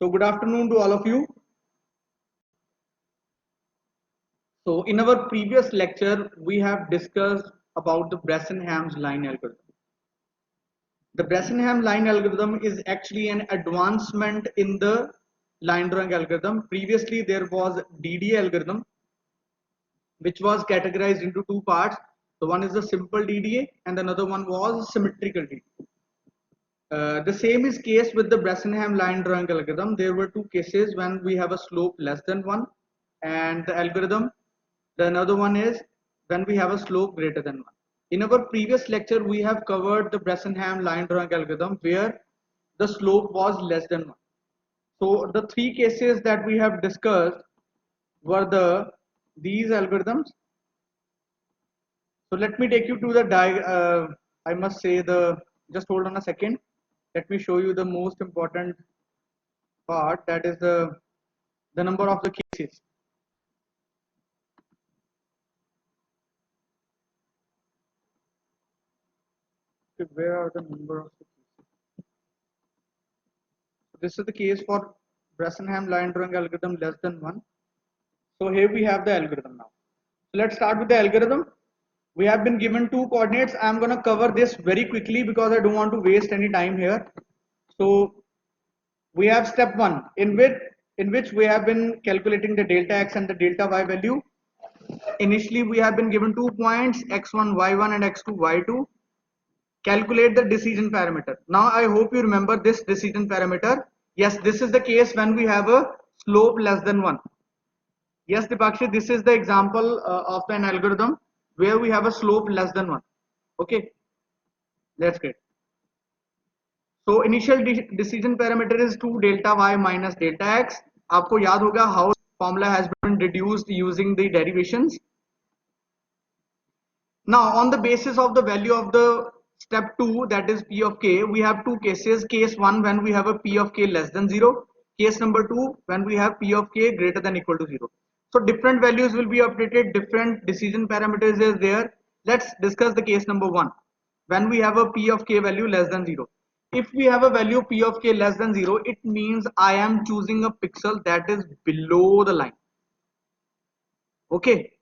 So good afternoon to all of you. So in our previous lecture, we have discussed about the Bressenham's line algorithm. The Bressenham line algorithm is actually an advancement in the line drawing algorithm. Previously, there was DDA algorithm, which was categorized into two parts. So one is the simple DDA and another one was symmetrical DDA. The same is case with the Bressenham line drawing algorithm. There were two cases when we have a slope less than 1 and the algorithm. The another one is when we have a slope greater than 1. In our previous lecture, we have covered the Bressenham line drawing algorithm where the slope was less than 1. So the three cases that we have discussed were these algorithms. So let me take you to the I must say just hold on a second. Let me show you the most important part, that is the number of the cases. Okay, where are the number of the cases? So this is the case for Bressenham line drawing algorithm less than 1. So here we have the algorithm now. So let's start with the algorithm. We have been given two coordinates. I'm going to cover this very quickly because I don't want to waste any time here. So we have step 1 in which we have been calculating the delta x and the delta y value. Initially we have been given 2 points x1 y1 and x2 y2. Calculate the decision parameter. Now I hope you remember this decision parameter. Yes, this is the case when we have a slope less than 1. Yes, Dipakshi, this is the example of an algorithm where we have a slope less than 1. Okay, that's great. So initial decision parameter is 2 delta y minus delta x. आपको याद होगा how formula has been reduced using the derivations. Now on the basis of the value of the step 2, that is p of k, we have two cases. Case 1 when we have a p of k less than 0. Case number 2 when we have p of k greater than equal to 0. So different values will be updated, different decision parameters is there. Let's discuss the case number 1 when we have a p of k value less than 0. If we have a value p of k less than 0, it means I am choosing a pixel that is below the line. Okay,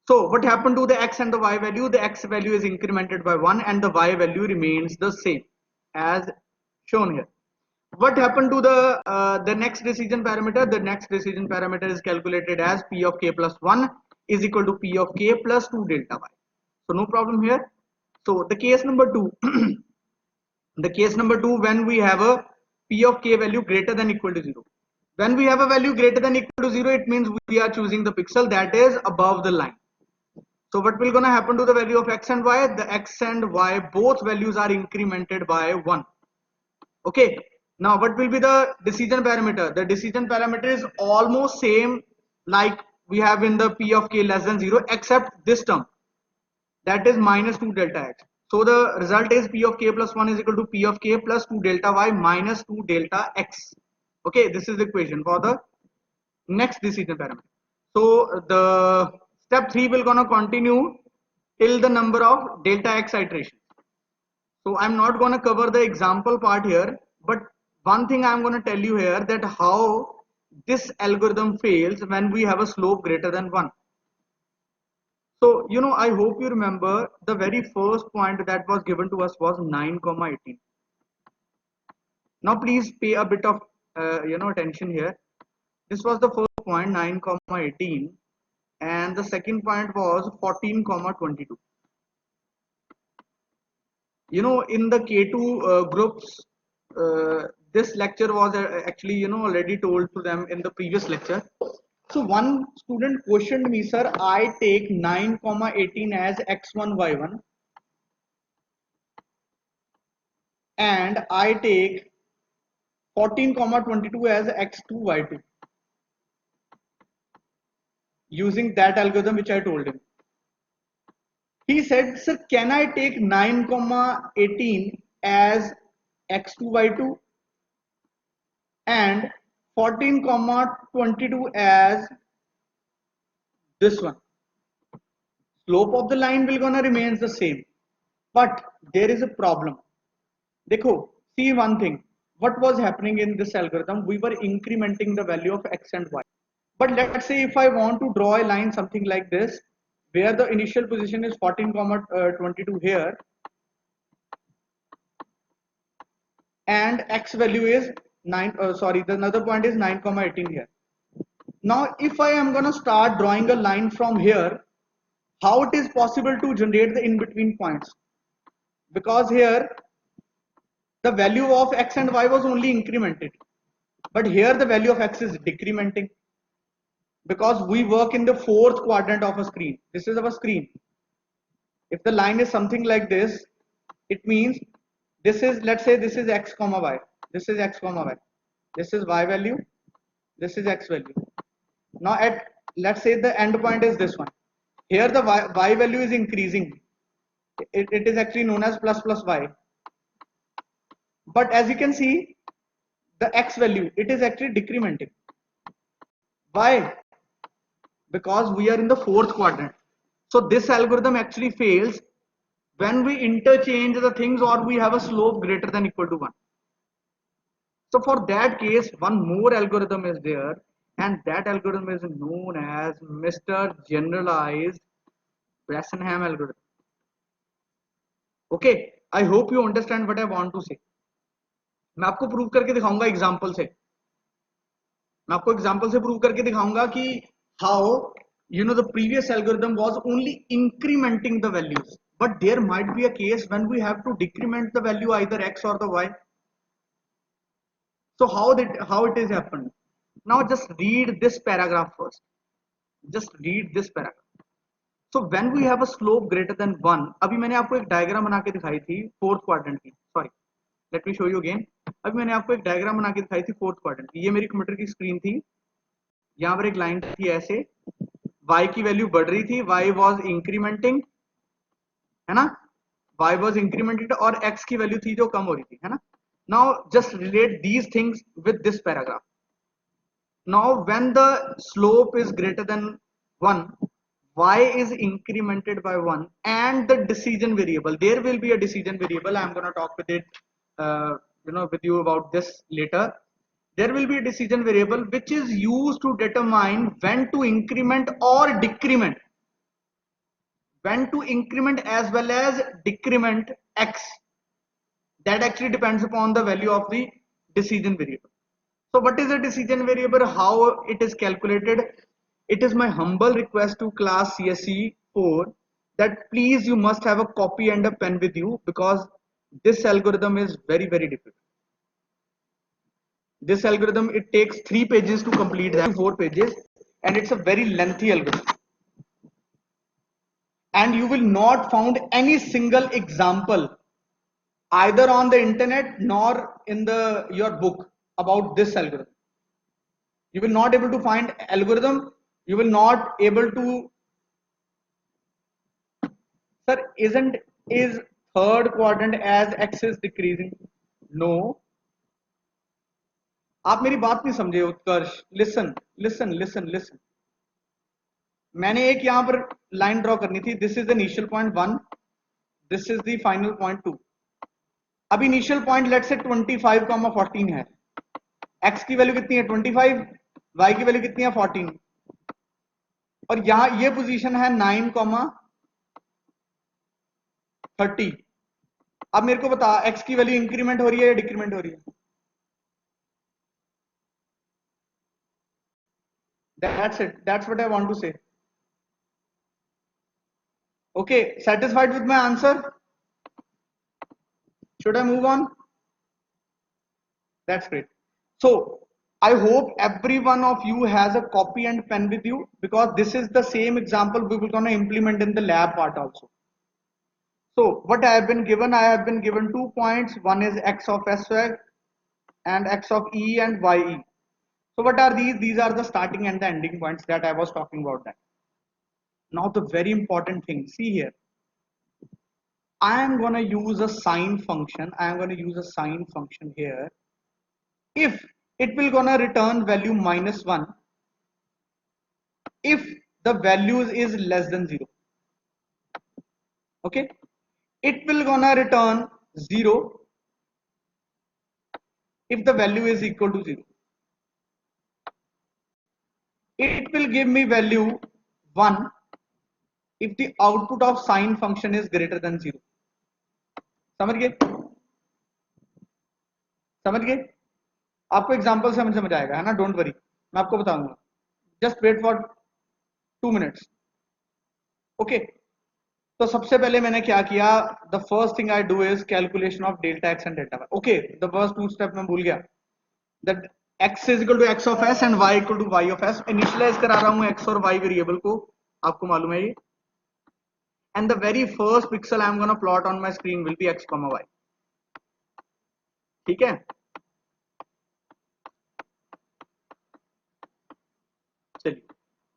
so what happened to the x and the y value? The x value is incremented by 1 and the y value remains the same as shown here. What happened to the next decision parameter? The next decision parameter is calculated as p of k plus 1 is equal to p of k plus 2 delta y. So no problem here. So the case number 2, the case number 2 when we have a p of k value greater than equal to 0. When we have a value greater than equal to 0, it means we are choosing the pixel that is above the line. So what will gonna happen to the value of x and y? The x and y both values are incremented by 1. Okay. Now what will be the decision parameter? The decision parameter is almost same like we have in the p of k less than 0, except this term, that is minus 2 delta x. So the result is p of k plus 1 is equal to p of k plus 2 delta y minus 2 delta x. Okay, this is the equation for the next decision parameter. So the step 3 will gonna continue till the number of delta x iterations. So I'm not gonna cover the example part here, but one thing I'm gonna tell you here, that how this algorithm fails when we have a slope greater than 1. So I hope you remember the very first point that was given to us was 9,18. Now please pay a bit of attention here. This was the first point 9,18 and the second point was 14,22. In the K2 groups, this lecture was actually already told to them in the previous lecture. So one student questioned me, sir, I take 9,18 as x1 y1 and I take 14,22 as x2 y2 using that algorithm which I told him. He said, sir, can I take 9,18 as x2 y2 and 14,22 as this one? Slope of the line will gonna remains the same, but there is a problem. देखो, see one thing. what was happening in this algorithm? We were incrementing the value of x and y. But let's say if I want to draw a line something like this, where the initial position is 14, 22 here, and x value is 9, sorry, the another point is 9, 18 here. Now, if I am going to start drawing a line from here, how it is possible to generate the in-between points? Because here, the value of x and y was only incremented. But here the value of x is decrementing. Because we work in the fourth quadrant of a screen. This is our screen. If the line is something like this, it means this is, let's say this is x comma y. This is x comma y. This is y value. This is x value. Now at, let's say the end point is this one. Here the y value is increasing. It is actually known as plus plus y. But as you can see, the x value, it is actually decrementing. Why? Because we are in the fourth quadrant. So this algorithm actually fails when we interchange the things or we have a slope greater than equal to 1. So for that case, one more algorithm is there, and that algorithm is known as Mr. Generalized Bresenham algorithm. Okay, I hope you understand what I want to say. मैं आपको prove करके दिखाऊंगा example से. मैं आपको example से prove करके दिखाऊंगा कि how the previous algorithm was only incrementing the values, but there might be a case when we have to decrement the value either x or the y. So how it is happened? Now just read this paragraph first. Just read this paragraph. So when we have a slope greater than 1, अभी मैंने आपको एक diagram बना के दिखाई थी fourth quadrant की. Sorry, let me show you again. अभी मैंने आपको एक डायग्राम बना के दिखाई थी फोर्थ क्वाड्रेंट की. ये मेरी कंप्यूटर की स्क्रीन थी. यहाँ पर एक लाइन थी ऐसे, y की वैल्यू बढ़ रही थी, y वाज इंक्रीमेंटिंग, है ना, y वाज इंक्रीमेंटेड, और x की वैल्यू थी जो कम हो रही थी, है ना. Now just relate these things with this paragraph. Now when the slope is greater than 1, y is incremented by 1, and the decision variable, there will be a decision variable. I am going to talk with it with you about this later. There will be a decision variable which is used to determine when to increment or decrement, when to increment as well as decrement x. That actually depends upon the value of the decision variable. So what is a decision variable? How it is calculated? It is my humble request to class CSE 4 that please you must have a copy and a pen with you, because this algorithm is very difficult. This algorithm, it takes 3 pages to complete that, 4 pages, and it's a very lengthy algorithm. And you will not found any single example either on the internet nor in your book about this algorithm. You will not able to find algorithm. You will not able to. Sir, is third quadrant as x is decreasing? No. आप मेरी बात नहीं समझे उत्कर्ष. Listen. मैंने एक यहां पर line draw करनी थी. This is the initial point 1, this is the final point 2. अब इनिशियल पॉइंट लेट से 25, 14 है. x की वैल्यू कितनी है? 25. y की वैल्यू कितनी है? 14. और यहां ये पोजीशन है 9, 30. अब मेरे को बता, x की वैल्यू इंक्रीमेंट हो रही है या डिक्रीमेंट हो रही है? That's it. That's what I want to say. Okay, satisfied with my answer? Should I move on? That's great. So I hope every one of you has a copy and pen with you, because this is the same example we will gonna implement in the lab part also. So what I have been given, I have been given 2 points. One is x of sy and x of e and ye. So what are these? These are the starting and the ending points that I was talking about that. Now the very important thing, see here. I am going to use a sine function. I am going to use a sine function here. If it will gonna return value -1 if the values is less than 0. Okay, it will gonna return 0 if the value is equal to 0. It will give me value 1 if the output of sine function is greater than 0. समझ गए? समझ गए? आपको example से समझ आएगा, है ना? डोंट वरी, मैं आपको बताऊंगा. Just wait for 2 minutes. Okay, तो सबसे पहले मैंने क्या किया? The first thing I do is calculation of delta x and delta y. Okay, the first 2 step मैं भूल गया. That x is equal to x of s and y equal to y of s. Initialise करा रहा हूं x और y variable को, आपको मालूम है ये. And the very first pixel I am gonna plot on my screen will be x, y. ठीक है? चलिए,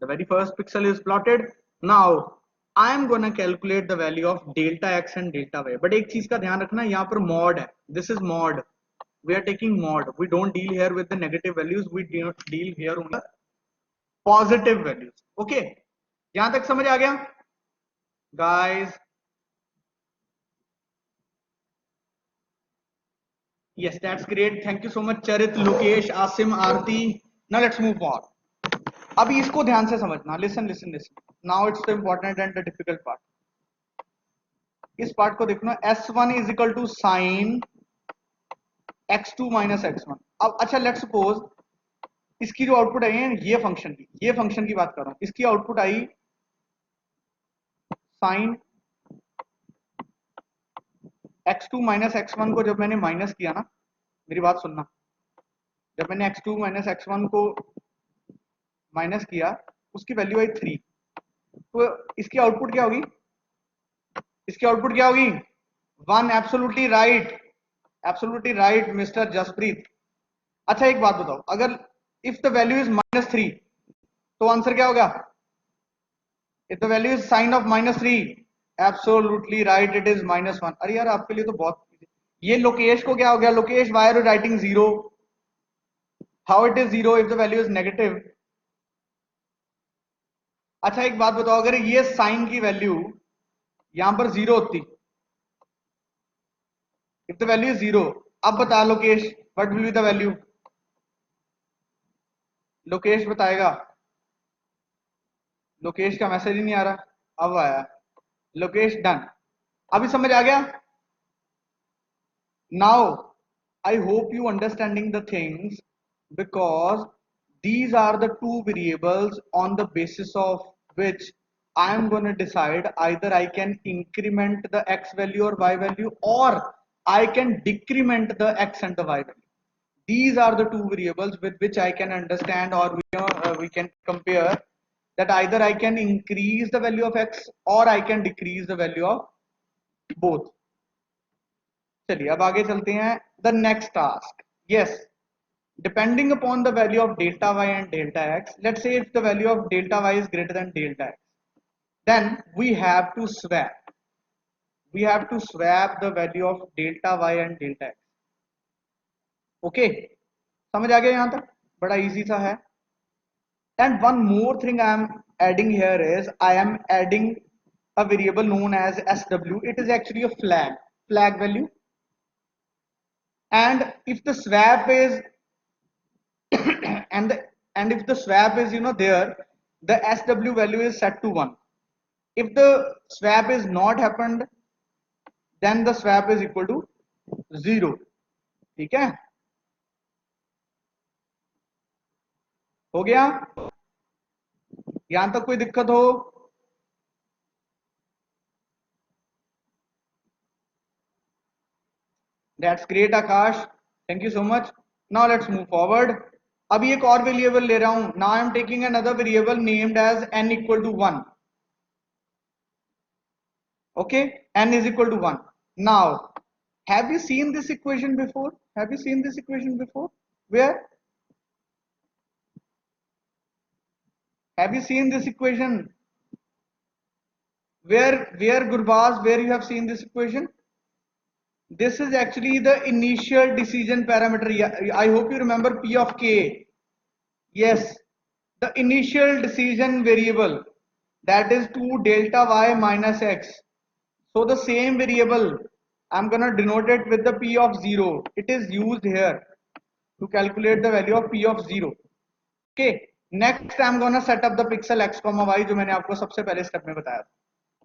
the very first pixel is plotted. Now I am gonna calculate the value of delta x and delta y. But एक चीज का ध्यान रखना, यहाँ पर mod है. This is mod. We are taking mod. We don't deal here with the negative values. We deal here only positive values. Okay? यहाँ तक समझ आ गया, guys? Yes, that's great. Thank you so much, Charit, Lokesh, Asim, Aarti. Now let's move on. अभी इसको ध्यान से समझना. Listen, listen, listen. Now it's the important and the difficult part. इस पार्ट को देखना. S1 is equal to sin x2 minus x1. अब अच्छा, लेट्स सपोज इसकी जो आउटपुट आई है ये फंक्शन की बात कर रहा हूं. इसकी output I sin x2 minus x1 को जब मैंने माइनस किया ना, मेरी बात सुनना, जब मैंने x2 minus x1 को माइनस किया, उसकी वैल्यू आई 3. तो इसकी आउटपुट क्या होगी? इसकी आउटपुट क्या होगी? 1. Absolutely right mister Jaspreet. अच्छा, एक बात बताओ, अगर इफ द वैल्यू इज -3 तो आंसर क्या होगा? If the value is sine of -3, absolutely right, it is -1. अरे यार, आपके लिए तो बहुत. ये लोकेश को क्या हो गया? Lokesh, why are you writing 0? How it is 0 if the value is negative? अच्छा, एक बात बताओ, अगर ये साइन की वैल्यू यहां पर 0 होती, इफ द वैल्यू इज 0, अब बता Lokesh, what will be the value? Lokesh बताएगा. लोकेश का मैसेज ही नहीं आ रहा. अब आया. लोकेश, डन. अभी समझ आ गया? Now I hope you understanding the things, because these are the two variables on the basis of which I am going to decide either I can increment the x value or y value, or I can decrement the x and the y value. These are the two variables with which I can understand, or we can compare that either I can increase the value of x or I can decrease the value of both. चलिए अब आगे चलते हैं. The next task. Yes, depending upon the value of delta y and delta x, let's say if the value of delta y is greater than delta x, then we have to swap the value of delta y and delta x. Okay, समझ आ गया यहाँ तक? बड़ा easy सा है. And one more thing I am adding here is I am adding a variable known as SW. It is actually a flag value, and if the swap is and if the swap is there, the SW value is set to 1. If the swap is not happened, then the swap is equal to 0. ठीक है? हो गया? यहां तक कोई दिक्कत हो? That's great, Akash. Thank you so much. Now let's move forward. अभी एक और वेरिएबल ले रहा हूं. Now I am taking another variable named as n equal to 1. Okay, n is equal to 1. Now, have you seen this equation before? Where? Have you seen this equation? Where Gurbaz, where you have seen this equation? This is actually the initial decision parameter. I hope you remember P of k. Yes, the initial decision variable, that is 2 delta y minus x. So the same variable, I'm gonna denote it with the P of 0. It is used here. to calculate the value of p of 0. Okay, next I'm gonna set up the pixel x comma y जो मैंने आपको सबसे पहले step में बताया था.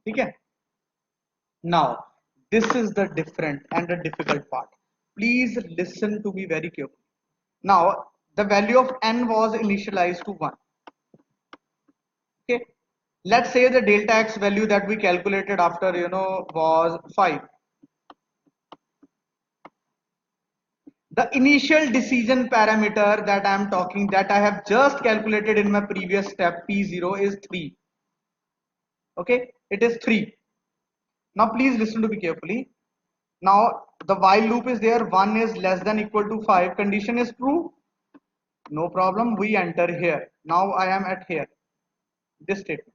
ठीक है. Now this is the different and the difficult part. Please listen to me very carefully. Now the value of n was initialized to 1. Okay, let's say the delta x value that we calculated after was 5. The initial decision parameter that I am talking, that I have just calculated in my previous step, p0 is 3. Okay, it is 3. Now please listen to me carefully. Now the while loop is there, 1 is less than equal to 5, condition is true. No problem, we enter here. Now I am at here, this statement.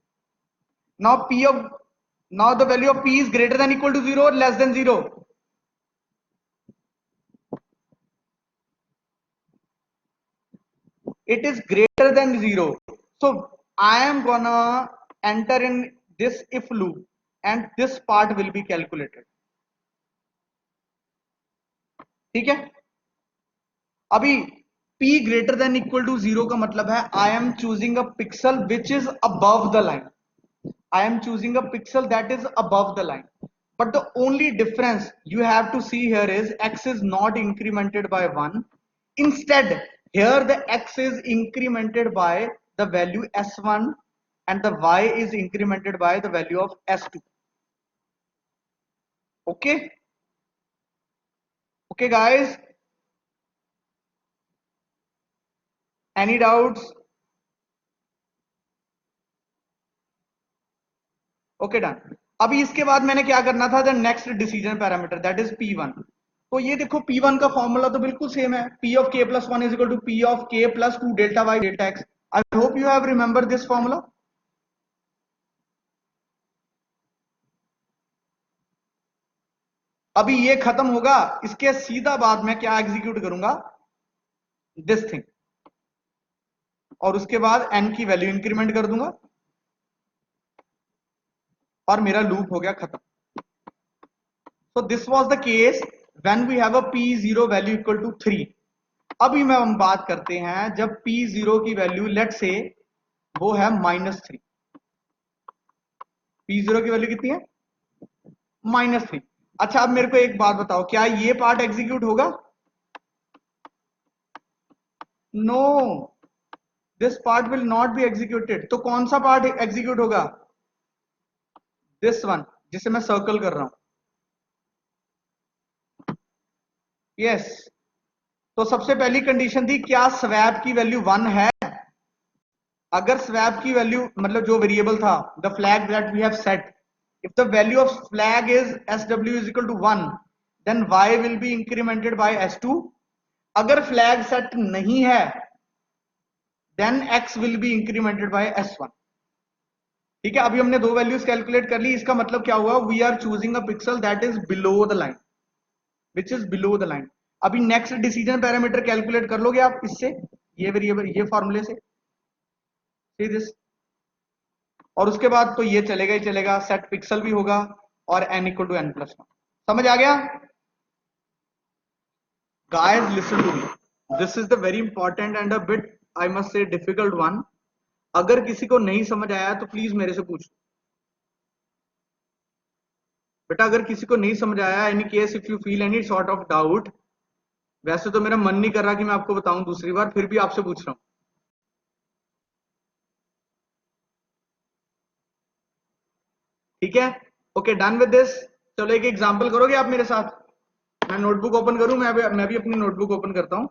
Now the value of p is greater than equal to 0 or less than 0. It is greater than 0. So I am gonna enter in this if loop and this part will be calculated. ठीक है. अभी p greater than equal to 0 का मतलब है I am choosing a pixel which is above the line. I am choosing a pixel that is above the line. But the only difference you have to see here is x is not incremented by 1. Instead, here the x is incremented by the value s1 and the y is incremented by the value of s2. Okay? Okay, guys? Any doubts? Okay, done. अभी इसके बाद मैंने क्या करना था, the next decision parameter that is p1. तो ये देखो p1 का फॉर्मूला तो बिल्कुल सेम है, p of k plus 1 is equal to p of k plus 2 delta y delta x. I hope you have remembered this formula. अभी ये खत्म होगा, इसके सीधा बाद में क्या एग्जीक्यूट करूंगा, दिस थिंग, और उसके बाद n की वैल्यू इंक्रीमेंट कर दूंगा और मेरा लूप हो गया खत्म. So this was the case when we have a p0 value equal to 3. अभी मैं हम बात करते हैं जब p0 की वैल्यू लेट से वो है -3. p0 की वैल्यू कितनी है, -3. अच्छा, अब मेरे को एक बात बताओ, क्या ये पार्ट एग्जीक्यूट होगा? No, this part will not be executed. तो कौन सा पार्ट एग्जीक्यूट होगा? दिस वन, जिसे मैं सर्कल कर रहा हूं. यस. तो सबसे पहली कंडीशन थी, क्या स्वैप की वैल्यू 1 है? अगर स्वैप की वैल्यू मतलब जो वेरिएबल था, the flag that we have set, if the value of flag is sw is equal to 1, then y will be incremented by s2. अगर फ्लैग सेट नहीं है, then x will be incremented by s1. ठीक है. अभी हमने दो values calculate कर ली. इसका मतलब क्या हुआ, we are choosing a pixel that is below the line, which is below the line. अभी नेक्स्ट डिसीजन पैरामीटर कैलकुलेट कर लोगे आप इससे, ये वेरिएबल, ये फॉर्मूले से, सी दिस. और उसके बाद तो ये चलेगा ही चलेगा, सेट पिक्सल भी होगा और n इक्वल टू n+1. समझ आ गया? Guys listen to me, this is the very important and a bit I must say difficult one. अगर किसी को नहीं समझ आया तो प्लीज मेरे से पूछो. बेटा अगर किसी को नहीं समझ आया, in case if you feel any sort of doubt, वैसे तो मेरा मन नहीं कर रहा कि मैं आपको बताऊं दूसरी बार, फिर भी आपसे पूछ रहा हूं. ठीक है. Okay, done with this. चलो एक एग्जांपल करोगे आप मेरे साथ? मैं नोटबुक ओपन करूं, मैं भी अपनी नोटबुक ओपन करता हूं.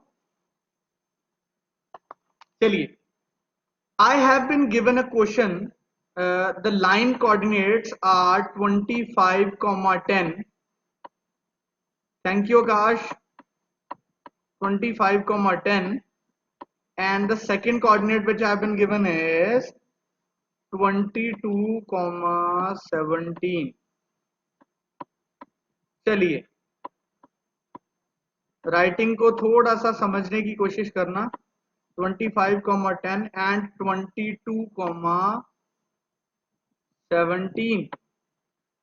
चलिए, I have been given a question. The line coordinates are 25, 10. Thank you, Akash. 25, 10. And the second coordinate which I have been given is 22, 17. चलिए, राइटिंग को थोड़ा सा समझने की कोशिश करना. 25, 10 and 22, 17.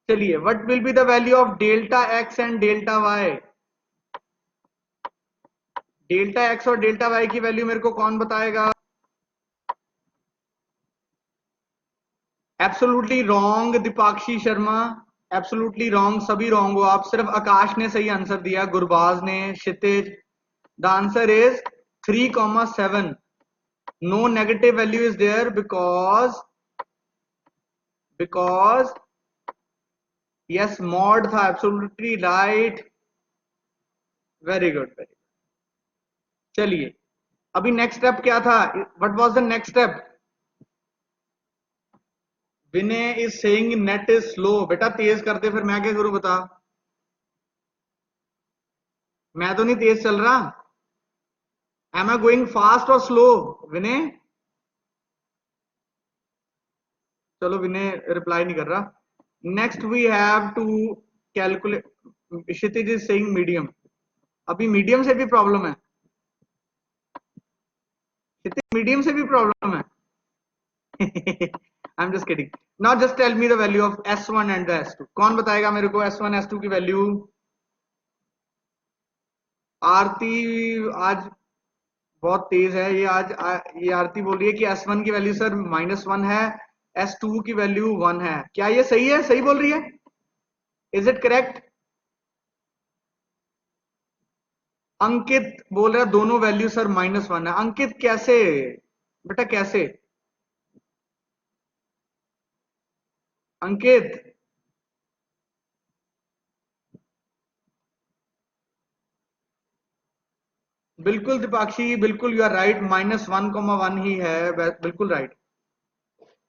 चलिए, what will be the value of delta x and delta y? Delta x और डेल्टा वाई की वैल्यू मेरे को कौन बताएगा? Absolutely wrong Deepakshi Sharma, absolutely wrong, सभी रॉन्ग हो आप, सिर्फ आकाश ने सही आंसर दिया, गुरबाज ने, Kshitij. The answer is 3,7. No negative value is there because yes mod था, absolutely right, very good very. चलिए अभी नेक्स्ट स्टेप क्या था? What was the next step? Vinay is saying net is slow. बेटा तेज करते, फिर मैं क्या करूं बता? मैं तो नहीं तेज चल रहा। एम आई गोइंग फास्ट और स्लो विनय? चलो विनय रिप्लाई नहीं कर रहा। Next we have to calculate, Kshitij is saying medium. अभी मीडियम से भी प्रॉब्लम है, क्षितिज मीडियम से भी प्रॉब्लम है। I am just kidding. Now just tell me the value of S1 and the S2। कौन बताएगा मेरे को S1 S2 की वैल्यू? आरती आज बहुत तेज है ये आज। ये आरती बोल रही है कि S1 की वैल्यू सर -1 है, S2 की वैल्यू 1 है। क्या ये सही है? सही बोल रही है? Is it correct? अंकित बोल रहा है दोनों वैल्यू सर -1 है। अंकित कैसे बेटा, कैसे? अंकित बिल्कुल दीपाक्षी, बिल्कुल यू आर राइट, -1,1 ही है, बिल्कुल राइट।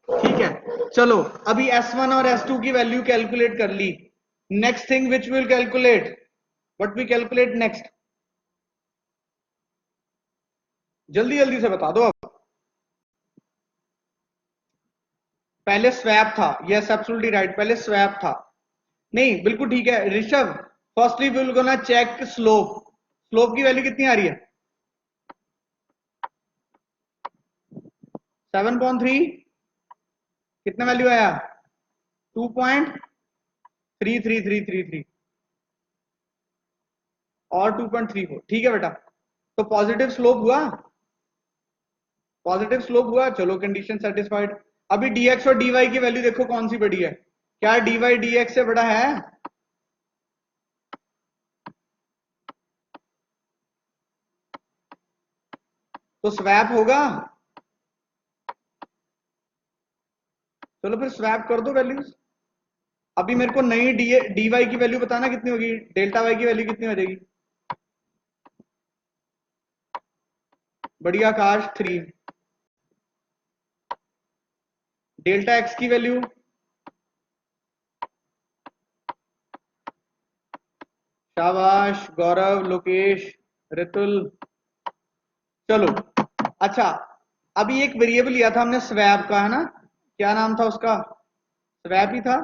ठीक है चलो, अभी S1 और S2 की वैल्यू कैलकुलेट कर ली। Next thing which will calculate, what we calculate next? जल्दी जल्दी से बता दो अब। पहले स्वैप था, यस एब्सोल्युटली राइट, पहले स्वैप था। नहीं बिल्कुल ठीक है Rishabh. Firstly we will gonna check slope. Slope की वैल्यू कितनी आ रही है? 7.3। कितना वैल्यू आया? 2.33333 और 2.34। ठीक है बेटा, तो पॉजिटिव स्लोप हुआ, पॉजिटिव स्लोप हुआ। चलो कंडीशन सेटिस्फाइड। अभी dx और dy की वैल्यू देखो कौन सी बड़ी है? क्या dy dx से बड़ा है? तो स्वैप होगा। चलो फिर स्वैप कर दो वैल्यूज। अभी मेरे को नई dy की वैल्यू बताना कितनी होगी, डेल्टा y की वैल्यू कितनी हो जाएगी? बढ़िया आकाश 3। डेल्टा x की वैल्यू? शाबाश गौरव, लोकेश, रितुल। चलो अच्छा, अभी एक वेरिएबल लिया था हमने स्वैप का, है ना? क्या नाम था उसका? स्वैप ही था।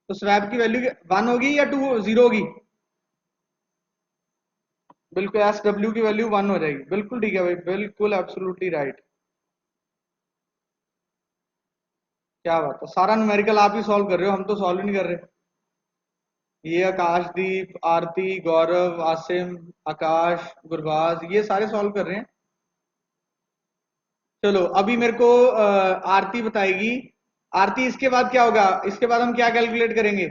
तो स्वैप की वैल्यू 1 होगी या 0 होगी? बिल्कुल एस डब्ल्यू की वैल्यू 1 हो जाएगी। बिल्कुल ठीक है भाई, बिल्कुल एब्सोल्युटली राइट। क्या बात है, सारा न्यूमेरिकल आप ही सॉल्व कर रहे हो, हम तो सॉल्व ही नहीं कर रहे। ये आकाशदीप, आरती, गौरव, आसिम, आकाश, गुरबाज, ये सारे सॉल्व कर रहे हैं। चलो अभी मेरे को आरती बताएगी। आरती इसके बाद क्या होगा? इसके बाद हम क्या कैलकुलेट करेंगे?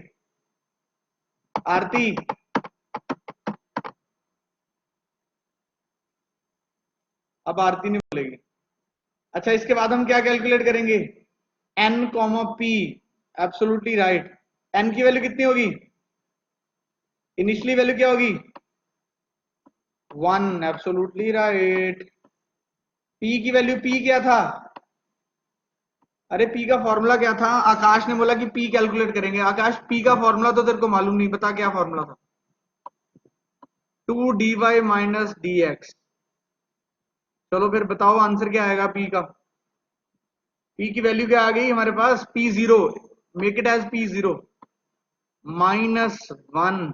आरती अब आरती नहीं बोलेगी। अच्छा इसके बाद हम क्या कैलकुलेट करेंगे? N comma P, absolutely right. N की वैल्यू कितनी होगी? इनिशियली वैल्यू क्या होगी? 1, एब्सोल्युटली राइट। पी की वैल्यू, पी क्या था? अरे पी का फॉर्मूला क्या था? आकाश ने बोला कि पी कैलकुलेट करेंगे। आकाश पी का फॉर्मूला तो तेरे को मालूम नहीं, बता क्या फॉर्मूला था? 2dy minus dx। चलो फिर बताओ आंसर क्या आएगा पी का? पी की वैल्यू क्या आ गई हमारे पास? P0। Make it as P0 -1।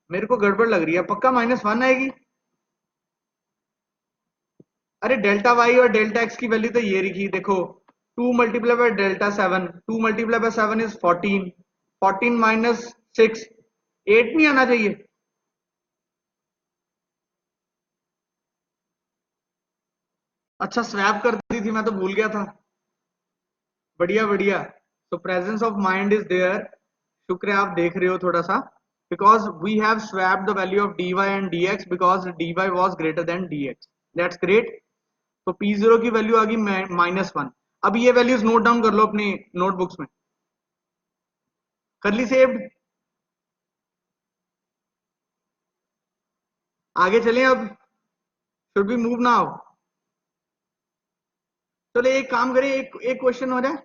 मेरे को गड़बड़ लग रही है, पक्का -1 आएगी। अरे डेल्टा वाई और डेल्टा एक्स की वैल्यू तो ये लिखी देखो, 2 multiply by delta 7, 2 multiply by 7 is 14, 14 minus 6, 8 नहीं आना चाहिए? अच्छा स्वैप कर दी थी, मैं तो भूल गया था। बढ़िया बढ़िया। तो presence of mind is there. शुक्र है आप देख रहे हो थोड़ा सा। Because we have swap the value of dy and dx because dy was greater than dx। That's great. तो p0 की वैल्यू आ गई -1। अब ये वैल्यूज नोट डाउन कर लो अपनी नोटबुक्स में। कर ली सेव्ड। आगे चलें अब। Should be move now. चलो एक काम करें, एक एक क्वेश्चन हो जाए।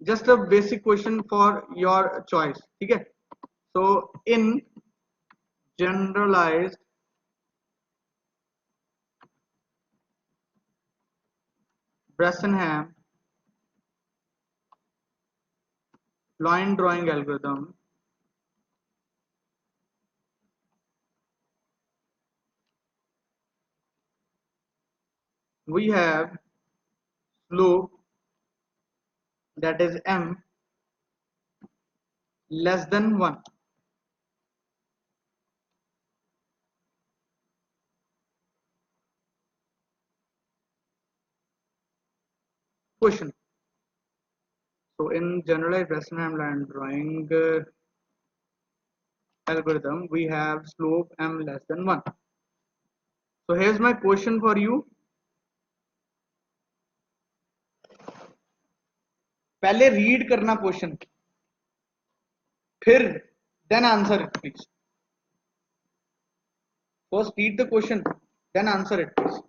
Just a basic question for your choice, ठीक है। सो इन generalised Brassenham line drawing algorithm, we have slope that is m less than 1. Question. So in generalized Brassenham line drawing algorithm, we have slope m less than 1. So here's my question for you. पहले read करना question, फिर then answer it please. First read the question, then answer it please.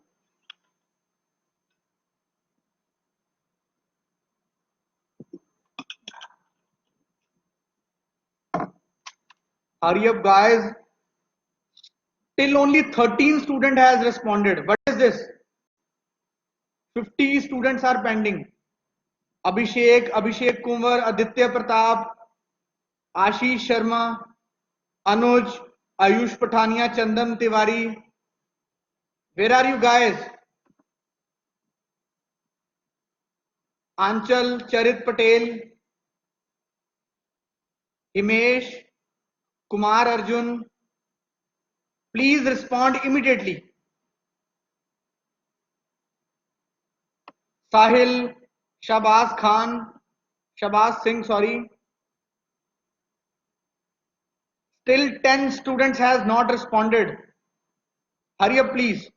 Hurry up guys. Till only 13 student has responded. What is this? 50 students are pending. Abhishek, Abhishek Kunwar, Aditya Pratap, Ashish Sharma, Anuj, Ayush Pathania, Chandan Tiwari. Where are you guys? Anchal, Charit Patel, Himesh, Kumar Arjun. Please respond immediately. Sahil, Shahbaz Khan, Shahbaz Singh, sorry. Still 10 students has not responded. Hurry up please.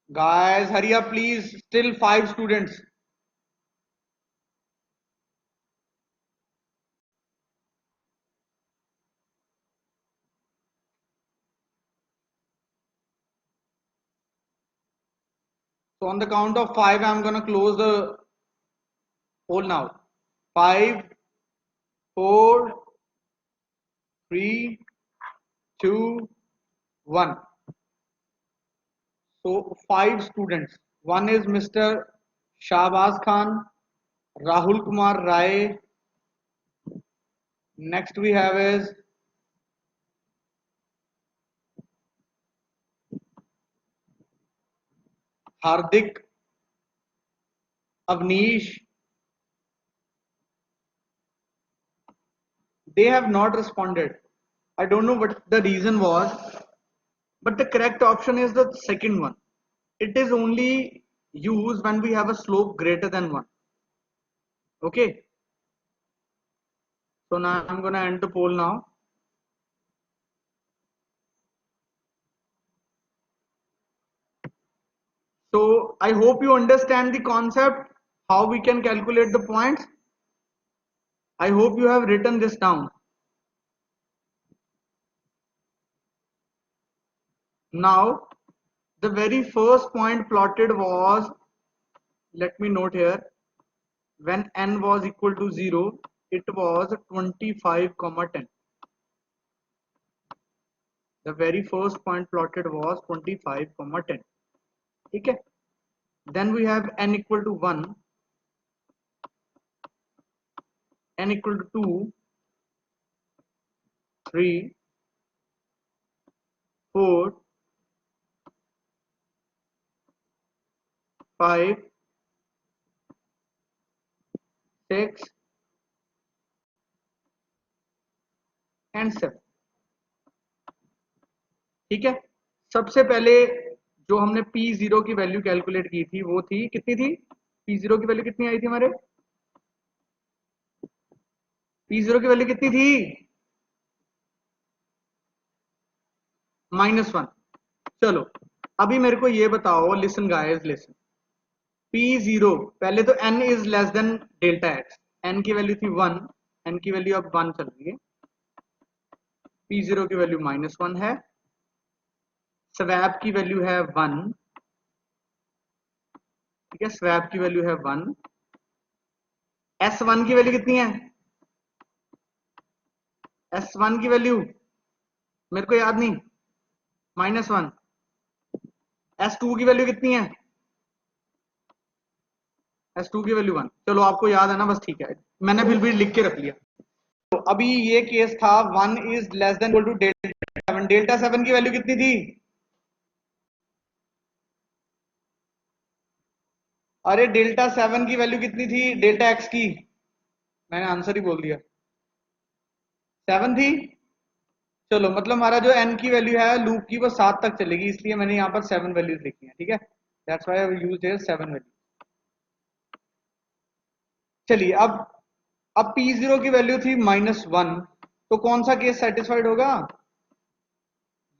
Guys, hurry up please. Still 5 students. So on the count of 5, I'm gonna close the poll now. 5, 4, 3, 2, 1. So 5 students. One is Mr. Shahbaz Khan, Rahul Kumar Rai. Next we have is Hardik, Avnish. They have not responded. I don't know what the reason was, but the correct option is the second one. It is only used when we have a slope greater than 1. Okay. So now I'm gonna end the poll now. So I hope you understand the concept, how we can calculate the points. I hope you have written this down. Now, the very first point plotted was, let me note here, when n was equal to 0, it was 25, 10. The very first point plotted was 25, 10. Okay. Then we have n equal to 1, n equal to 2, 3, 4, 5, 6, and 7। ठीक है, सबसे पहले जो हमने P0 की value calculate की थी वो थी कितनी थी, P0 की वैल्यू कितनी आई थी हमारे, P0 की वैल्यू कितनी थी, -1। चलो अभी मेरे को ये बताओ, लिसन गाइस लिसन, P0 पहले तो n is less then delta x, n की वैल्यू थी 1, n की वैल्यू अब 1 चल रही है, P0 की वैल्यू -1 है, स्वैप की वैल्यू है 1, ठीक है, स्वैप की वैल्यू है 1, S1 की वैल्यू कितनी है, S1 की वैल्यू मेरे को याद नहीं, -1, S2 की वैल्यू कितनी है, S2 की वैल्यू 1, चलो आपको याद है ना, बस ठीक है, मैंने फिर भी लिख के रख लिया। तो अभी ये केस था 1 is less than equal to delta 7, delta 7 की वैल्यू कितनी थी, अरे डेल्टा 7 की वैल्यू कितनी थी डेल्टा एक्स की, मैंने आंसर ही बोल दिया, 7 थी। चलो मतलब हमारा जो n की वैल्यू है लूप की वो 7 तक चलेगी, इसलिए मैंने यहाँ पर 7 वैल्यूज लिखी है, ठीक है, that's why I used here 7 value. चलिए अब P0 की वैल्यू थी -1, तो कौन सा केस सेटिस्फाइड होगा,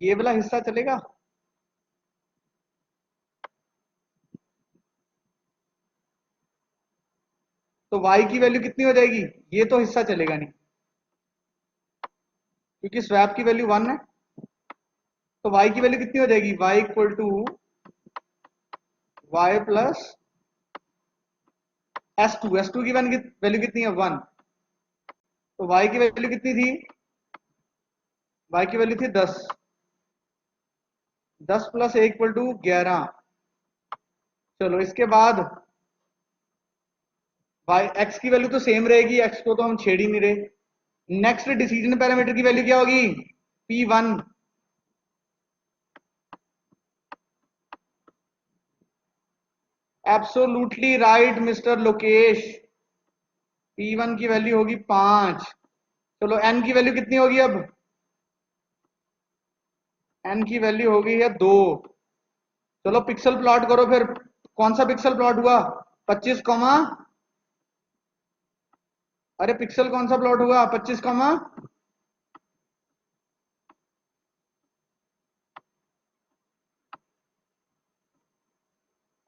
ये वाला हिस्सा चलेगा, तो y की वैल्यू कितनी हो जाएगी, ये तो हिस्सा चलेगा नहीं क्योंकि स्वैप की वैल्यू 1 है, तो y की वैल्यू कितनी हो जाएगी, y equal to y plus S2 की वैल्यू कितनी है 1, तो y की वैल्यू कितनी थी, y की वैल्यू थी 10, 10 प्लस ए इक्वल टू 11। चलो इसके बाद y x की वैल्यू तो सेम रहेगी, x को तो हम छेड़ ही नहीं रहे। नेक्स्ट डिसीजन पैरामीटर की वैल्यू क्या होगी, P1, absolutely right mister Lokesh, P1 की वैल्यू होगी 5। चलो n की वैल्यू कितनी होगी, अब n की वैल्यू हो गई है 2। चलो पिक्सल प्लॉट करो फिर, कौन सा पिक्सल प्लॉट हुआ, 25 कॉमा, अरे पिक्सल कौन सा प्लॉट हुआ 25 कॉमा,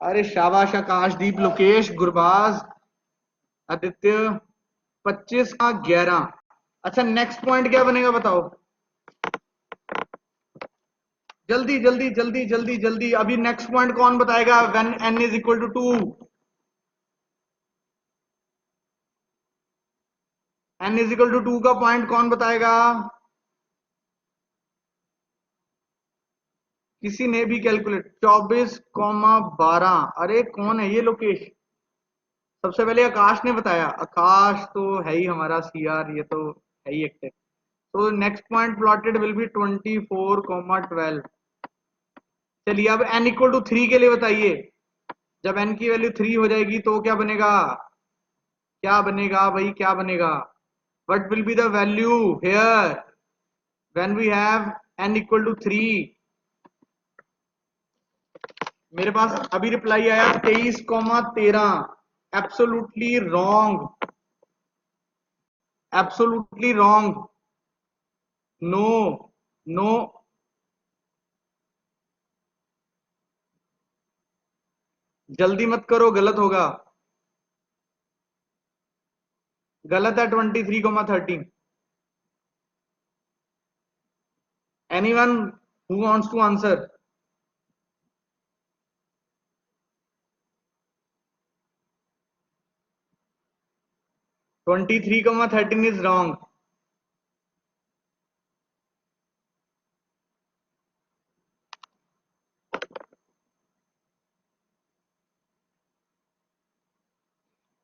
अरे शाबाश आकाशदीप, लोकेश, गुरबाज, आदित्य, 25 का 11। अच्छा नेक्स्ट पॉइंट क्या बनेगा बताओ, जल्दी जल्दी जल्दी जल्दी जल्दी, अभी नेक्स्ट पॉइंट कौन बताएगा, when n is equal to 2, n is equal to 2 का पॉइंट कौन बताएगा, किसी ने भी कैलकुलेट, 24,12, अरे कौन है ये लोकेश, सबसे पहले आकाश ने बताया, आकाश तो है ही हमारा सीआर, ये तो है ही एक्टिव। तो next point plotted will be 24,12। चलिए अब n इक्वल टू 3 के लिए बताइए, जब n की वैल्यू 3 हो जाएगी तो क्या बनेगा, क्या बनेगा भाई, क्या बनेगा, what will be the value here when we have n equal to 3। मेरे पास अभी रिप्लाई आया 23,13, absolutely wrong, absolutely wrong, no no, जल्दी मत करो गलत होगा, गलत है 23,13। Anyone who wants to answer, 23,13 is wrong।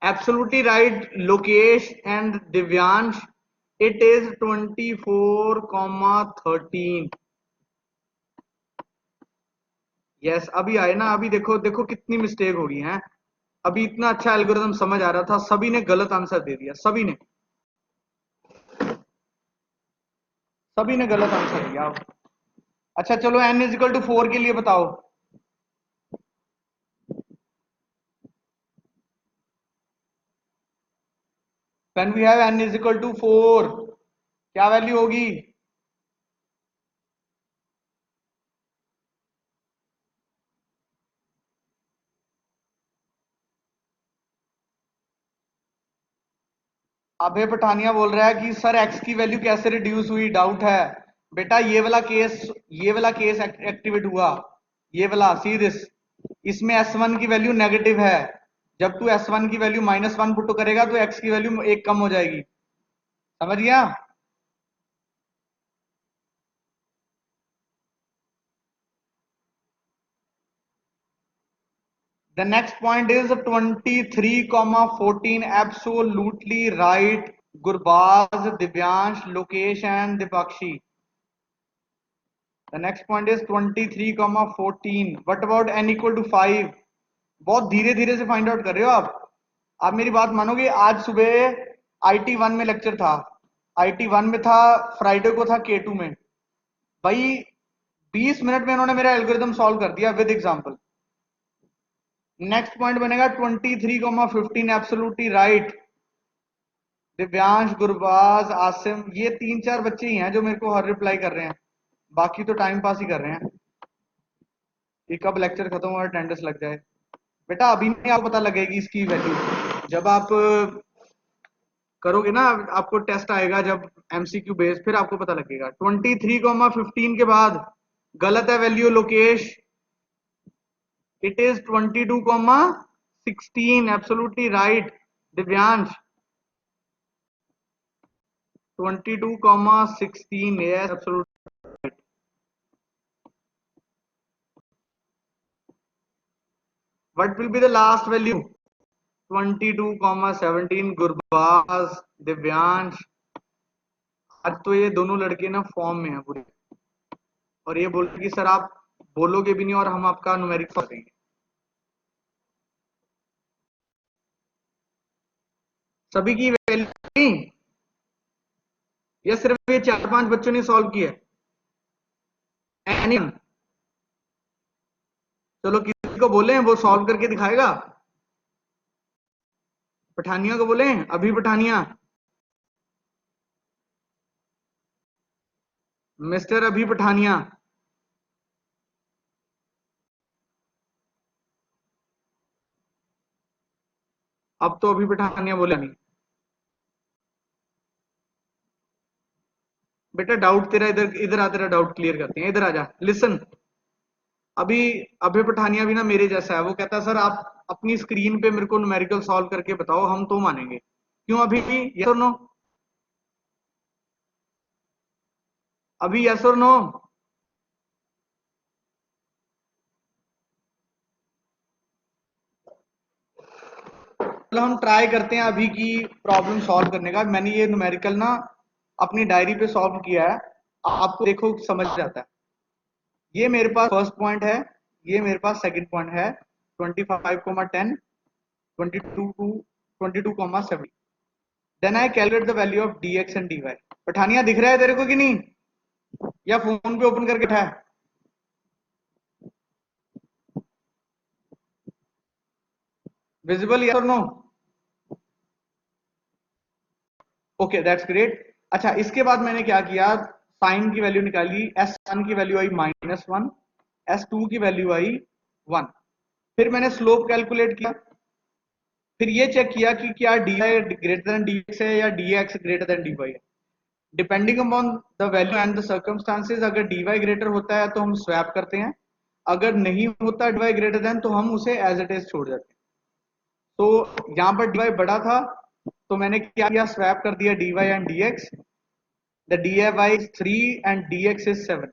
Absolutely right, Lokesh and Divyansh, it is 24,13। Yes अभी आए ना, अभी देखो देखो कितनी मिस्टेक हो गई है, अभी इतना अच्छा एल्गोरिथम समझ आ रहा था, सभी ने गलत आंसर दे दिया, सभी ने। सभी ने गलत आंसर दिया। अच्छा चलो n इज इक्वल टू 4 के लिए बताओ। When we have n is equal to 4 क्या वैल्यू होगी? अभय पठानिया बोल रहा है कि सर x की वैल्यू कैसे रिड्यूस हुई, डाउट है। बेटा ये वाला केस एक्टिवेट हुआ, ये वाला सी दिस। इसमें s1 की वैल्यू नेगेटिव है। जब तू s1 की वैल्यू -1 पुट करेगा तो x की वैल्यू एक कम हो जाएगी। समझ गया? The next point is 23,14. Absolutely right. Gurbaz, Divyansh, Lokesh and Dipakshi. The next point is 23,14. What about n equal to 5? बहुत धीरे धीरे से फाइंड आउट कर रहे हो आप। आप मेरी बात मानोगे, आज सुबह IT1 में लेक्चर था। IT1 में था, फ्राइडे को था K2 में। भाई 20 मिनट में उन्होंने मेरा एल्गोरिथम सॉल्व कर दिया विद एग्जांपल। नेक्स्ट पॉइंट बनेगा 23,15। Absolutely right. दिव्यांश, गुरबाज, आसिम, ये 3-4 बच्चे ही हैं जो मेरे को हर रिप्लाई कर रहे हैं, बाकी तो टाइम पास ही कर रहे हैं कि कब लेक्चर खत्म और अटेंडेंस लग जाए। बेटा अभी नहीं आपको पता लगेगी इसकी वैल्यू, जब आप करोगे ना, आपको टेस्ट आएगा जब MCQ बेस, फिर आपको पता लगेगा। 23,15 के बाद गलत है value Lokesh. It is 22,16। Absolutely right Divyansh. 22,16, yes, absolutely right. What will be the last value? 22,17। Gurbaz, Divyansh, आज तो ये दोनों लड़के ना फॉर्म में हैं पूरे, और ये बोल रहे कि सर आप बोलोगे भी नहीं और हम आपका न्यूमेरिक सॉल्व करेंगे। सभी की वैल्यू या सिर्फ ये 4-5 बच्चों ने सॉल्व किया? चलो किसी को बोले वो सॉल्व करके दिखाएगा। पठानिया को बोले, अभी पठानिया, मिस्टर अभी पठानिया। अब तो अभी पठानिया बोला नहीं। बेटा डाउट तेरा इधर इधर आ, तेरा डाउट क्लियर करते हैं, इधर आ जा, लिसन। अभी अभय पठानिया भी ना मेरे जैसा है, वो कहता है सर आप अपनी स्क्रीन पे मेरे को न्यूमेरिकल सॉल्व करके बताओ, हम तो मानेंगे। क्यों अभी भी? यस और नो? अभी यस और नो? चलो हम ट्राई करते हैं अभी की प्रॉब्लम सॉल्व करने का। मैंने ये न्यूमेरिकल ना अपनी डायरी पे सॉल्व किया है, आपको देखो समझ जाता है। ये मेरे पास फर्स्ट पॉइंट है, ये मेरे पास सेकंड पॉइंट है। 25,10, 22,7। Then I calculate the value of dx and dy। Pathania दिख रहा है तेरे को कि नहीं, या फोन पे ओपन करके उठा है? विजिबल, यस और नो? Okay that's great. अच्छा इसके बाद मैंने क्या किया, साइन की वैल्यू निकाली। S1 की वैल्यू आई -1, S2 की वैल्यू आई 1। फिर मैंने स्लोप कैलकुलेट किया, फिर ये चेक किया कि क्या dy ग्रेटर देन dx है या dx ग्रेटर देन dy है। Depending upon the value and the circumstances, अगर dy ग्रेटर होता है तो हम स्वैप करते हैं, अगर नहीं होता dy ग्रेटर देन तो हम उसे एज इट इज छोड़ देते हैं। तो यहाँ पर dy बड़ा था तो मैंने क्या किया, स्वैप कर दिया dy and dx। The dy is 3 and dx is 7।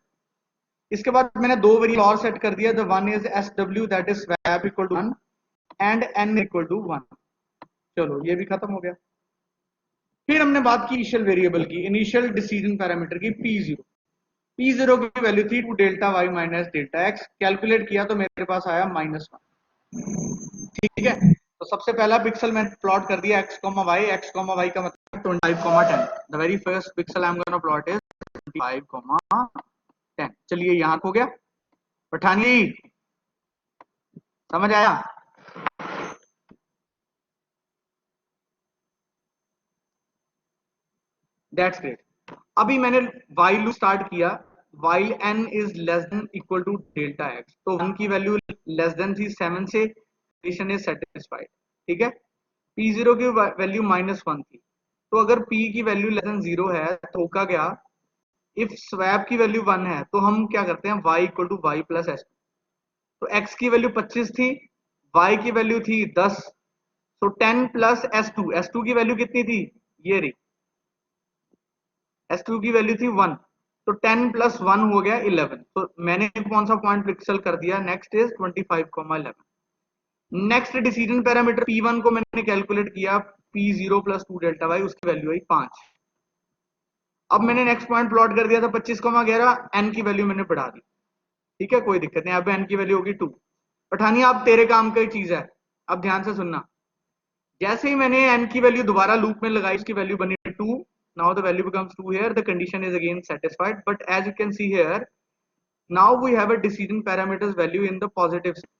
इसके बाद मैंने दो वेरिएबल और सेट कर दिया। The one is sw that is swap equal to 1 and n equal to 1। चलो ये भी खत्म हो गया। फिर हमने बात की इनिशियल वेरिएबल की, इनिशियल डिसीजन पैरामीटर की, p0। p0 की वैल्यू थी 2 delta y minus delta x। Calculate किया तो मेरे पास आया -1। ठीक है, तो सबसे पहला पिक्सल मैंने प्लॉट कर दिया x, y। x, y का मतलब 25,10। The very first pixel I am gonna plot is 25,10। चलिए यहाँ हो गया पठानी, समझ आया? That's great. अभी मैंने while लूप स्टार्ट किया, while n is less than equal to delta x, तो 1 की वैल्यू लेस देन थी 7 से, कंडीशन इज सेटिस्फाइड। ठीक है, p0 की वैल्यू -1 थी, तो अगर p की वैल्यू लेस देन 0 है तो होगा क्या, इफ स्वैप की वैल्यू 1 है तो हम क्या करते हैं, y equal to Y plus S. तो x की वैल्यू 25 थी, y की वैल्यू थी 10, तो 10 प्लस s2, s2 की वैल्यू कितनी थी, ये रही, S2 की वैल्यू थी 1, तो 10 प्लस 1 हो गया 11। तो मैंने कौन सा पॉइंट पिक्सल कर दिया, next is 25,11। Next decision parameter P1 को मैंने कैलकुलेट किया, P0 प्लस 2 डेल्टा वाई, उसकी वैल्यू आई 5। अब मैंने नेक्स्ट पॉइंट प्लॉट कर दिया था 25,11, n की वैल्यू मैंने बढ़ा दी। ठीक है, कोई दिक्कत नहीं, अब n की वैल्यू होगी 2। पठानी आप तेरे काम का ही चीज है, अब ध्यान से सुनना। जैसे ही मैंने n की वैल्यू दोबारा लूप में लगाई, उसकी वैल्यू बनी 2। Now the value becomes 2 here, the condition is again satisfied, but as you can see here, now we have a decision parameters value in the positive side.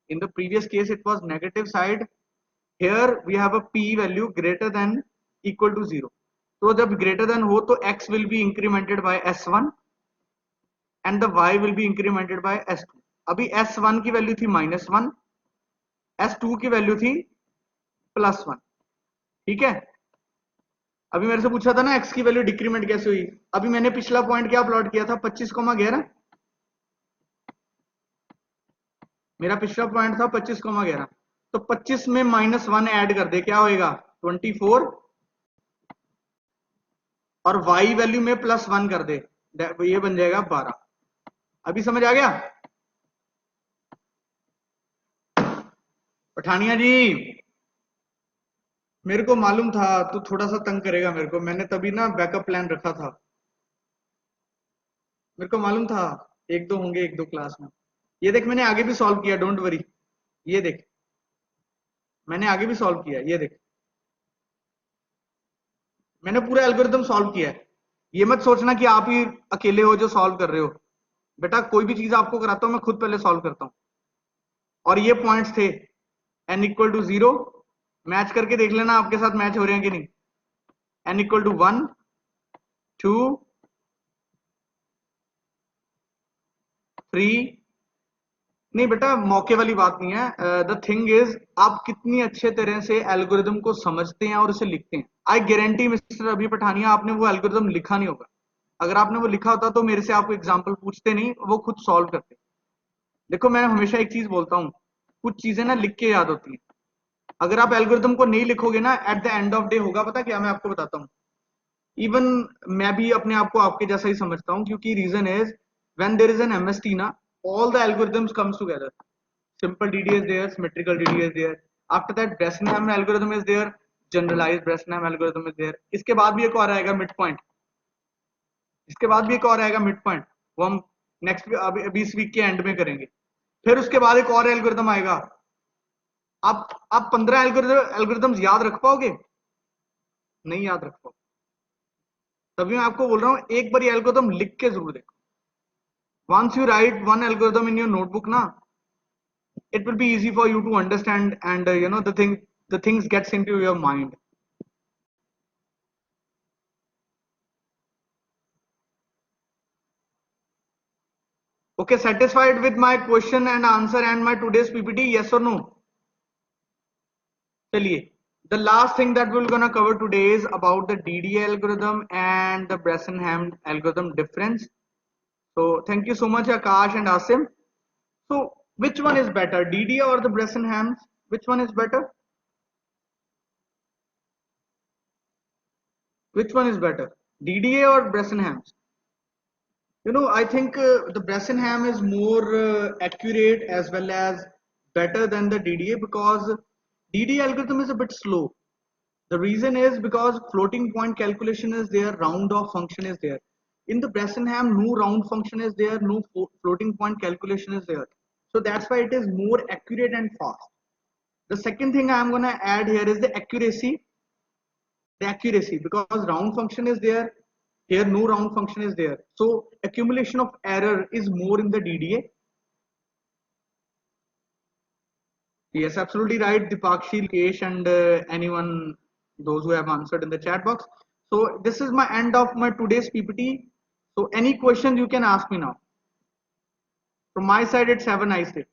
In the previous case it was negative side, here we have a p value greater than equal to 0. So जब greater than हो तो x will be incremented by s1 and the y will be incremented by s2. अभी s1 की value थी -1, s2 की value थी +1। ठीक है, अभी मेरे से पूछा था ना x की वैल्यू डिक्रीमेंट कैसे हुई। अभी मैंने पिछला पॉइंट क्या प्लॉट किया था, 25,11। मेरा पिछला पॉइंट था 25,11, तो 25 में -1 ऐड कर दे, क्या होएगा 24, और y वैल्यू में +1 कर दे, ये बन जाएगा 12। अभी समझ आ गया पठानिया जी? मेरे को मालूम था तू थोड़ा सा तंग करेगा मेरे को, मैंने तभी ना बैकअप प्लान रखा था, मेरे को मालूम था एक दो होंगे, एक दो क्लास में। ये देख मैंने आगे भी सॉल्व किया, डोंट वरी, ये देख मैंने आगे भी सॉल्व किया, ये देख मैंने पूरा एल्गोरिथम सॉल्व किया है। ये मत सोचना कि आप ही अकेले हो जो सॉल्व कर रहे हो, बेटा कोई भी चीज आपको कराता हूं मैं खुद पहले सॉल्व करता हूं। और ये पॉइंट्स थे n इक्वल टू 0, मैच करके देख लेना आपके साथ मैच हो रहे हैं कि नहीं। n इक्वल टू 1, 2, 3, नहीं बेटा मौके वाली बात नहीं है। द थिंग इज आप कितनी अच्छे तरह से एल्गोरिदम को समझते हैं और उसे लिखते हैं। आई गारंटी मिस्टर अभी पठानिया आपने वो एल्गोरिदम लिखा नहीं होगा, अगर आपने वो लिखा होता तो मेरे से आपको एग्जांपल पूछते नहीं, वो खुद सॉल्व करते। देखो मैं हमेशा एक चीज बोलता हूँ, कुछ चीजें ना लिख के याद होती हैं, अगर आप एल्गोरिदम को नहीं लिखोगे ना, at the end of day होगा पता क्या, मैं आपको बताता हूँ। इवन मैं भी अपने आप को आपके जैसा ही समझता हूँ, क्योंकि reason is when there is an MST ना, all the algorithms comes together. Simple DD is there, symmetrical DD is there. After that, Bresenham algorithm is there, generalized Bresenham algorithm is there. इसके बाद भी एक और आएगा mid point, इसके बाद भी एक और आएगा मिड पॉइंट, वो हम नेक्स्ट अभी इस वीक के एंड में करेंगे। फिर उसके बाद एक और एल्गोरिथम आएगा। आप 15 एल्गोरिथम्स याद रख पाओगे? नहीं याद रख पाओगे। तभी मैं आपको बोल रहा हूँ एक बार एल्गोरिथम लिख के जरूर देखो। Once you write one algorithm in your notebook na, it will be easy for you to understand, and the things gets into your mind. Okay, satisfied with my question and answer and my today's PPT, yes or no? चलिए, the last thing that we're gonna cover today is about the DDA algorithm and the Bresenham algorithm difference. So thank you so much Akash and Asim. So which one is better, DDA or the Bresenham? Which one is better? Which one is better, DDA or Bresenham? I think the Bresenham is more accurate as well as better than the DDA, because DDA algorithm is a bit slow. The reason is because floating point calculation is there, round off function is there. In the Bresenham, no round function is there, no floating point calculation is there. So that's why it is more accurate and fast. The second thing I'm going to add here is the accuracy. The accuracy, because round function is there, Here no round function is there. So accumulation of error is more in the DDA. Yes, absolutely right, Dipakshi, Kesh, and anyone, those who have answered in the chat box. So this is my end of my today's PPT. So any questions you can ask me now. From my side, it's have a nice day.